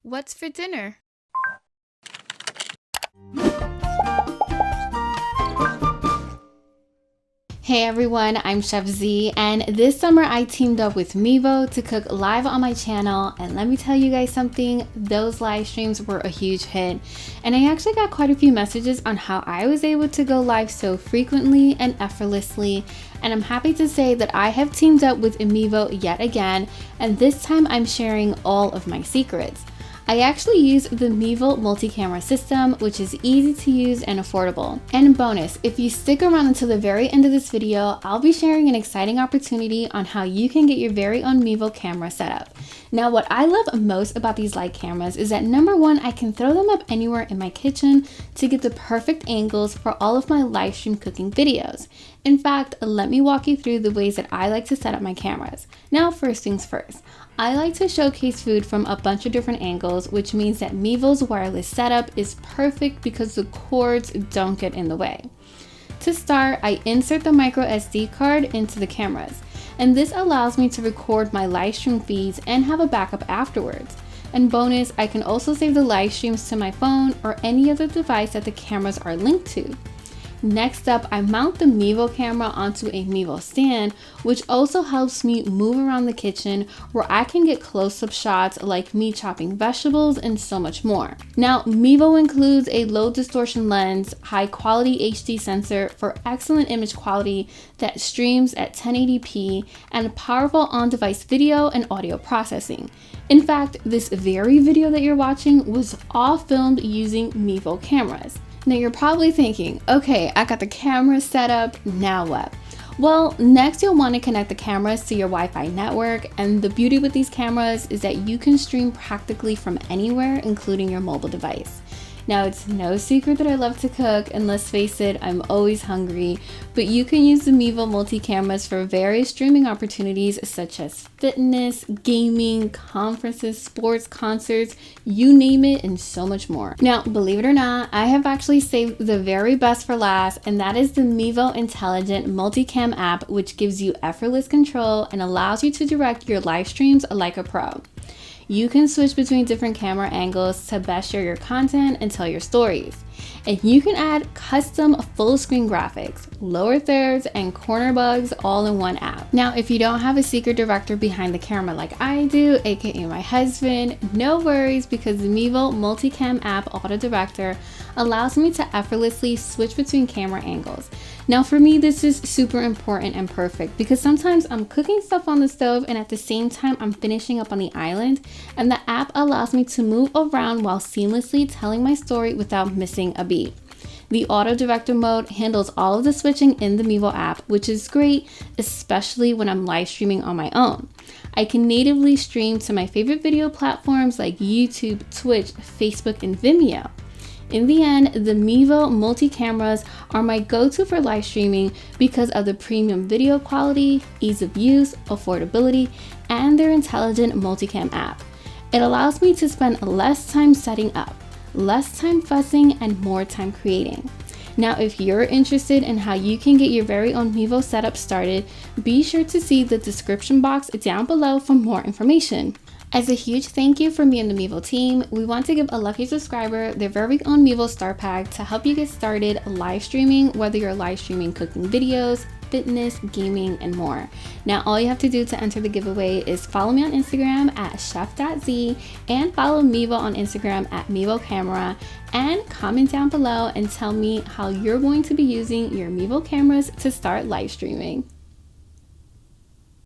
What's for dinner? Hey everyone, I'm Chef Z, and this summer I teamed up with Mevo to cook live on my channel, and let me tell you guys something, those live streams were a huge hit, and I actually got quite a few messages on how I was able to go live so frequently and effortlessly, and I'm happy to say that I have teamed up with Mevo yet again, and this time I'm sharing all of my secrets. I actually use the Mevo multi-camera system, which is easy to use and affordable. And bonus, if you stick around until the very end of this video, I'll be sharing an exciting opportunity on how you can get your very own Mevo camera setup. Now, what I love most about these light cameras is that number one, I can throw them up anywhere in my kitchen to get the perfect angles for all of my live stream cooking videos. In fact, let me walk you through the ways that I like to set up my cameras. Now, first things first. I like to showcase food from a bunch of different angles, which means that Mevo's wireless setup is perfect because the cords don't get in the way. To start, I insert the micro SD card into the cameras, and this allows me to record my live stream feeds and have a backup afterwards. And bonus, I can also save the live streams to my phone or any other device that the cameras are linked to. Next up, I mount the Mevo camera onto a Mevo stand, which also helps me move around the kitchen where I can get close-up shots like me chopping vegetables and so much more. Now, Mevo includes a low distortion lens, high quality HD sensor for excellent image quality that streams at 1080p, and powerful on-device video and audio processing. In fact, this very video that you're watching was all filmed using Mevo cameras. Now you're probably thinking, okay, I got the camera set up, now what? Well, next you'll want to connect the cameras to your Wi-Fi network, and the beauty with these cameras is that you can stream practically from anywhere, including your mobile device. Now, it's no secret that I love to cook, and let's face it, I'm always hungry, but you can use the Mevo multi-cameras for various streaming opportunities such as fitness, gaming, conferences, sports, concerts, you name it, and so much more. Now, believe it or not, I have actually saved the very best for last, and that is the Mevo Intelligent Multicam app, which gives you effortless control and allows you to direct your live streams like a pro. You can switch between different camera angles to best share your content and tell your stories. And you can add custom full screen graphics, lower thirds, and corner bugs all in one app. Now, if you don't have a secret director behind the camera like I do, aka my husband, no worries, because the Mevo Multicam app Auto Director allows me to effortlessly switch between camera angles. Now for me, this is super important and perfect because sometimes I'm cooking stuff on the stove and at the same time I'm finishing up on the island, and the app allows me to move around while seamlessly telling my story without missing a beat. The Auto Director mode handles all of the switching in the Mevo app, which is great, especially when I'm live streaming on my own. I can natively stream to my favorite video platforms like YouTube, Twitch, Facebook, and Vimeo. In the end, the Mevo multi-cameras are my go-to for live streaming because of the premium video quality, ease of use, affordability, and their intelligent multicam app. It allows me to spend less time setting up, less time fussing, and more time creating. Now, if you're interested in how you can get your very own Mevo setup started, be sure to see the description box down below for more information. As a huge thank you from me and the Mevo team, we want to give a lucky subscriber their very own Mevo Start Pack to help you get started live streaming, whether you're live streaming cooking videos, fitness, gaming, and more. Now, all you have to do to enter the giveaway is follow me on Instagram at chef.z and follow Mevo on Instagram at Mevo Camera, and comment down below and tell me how you're going to be using your Mevo cameras to start live streaming.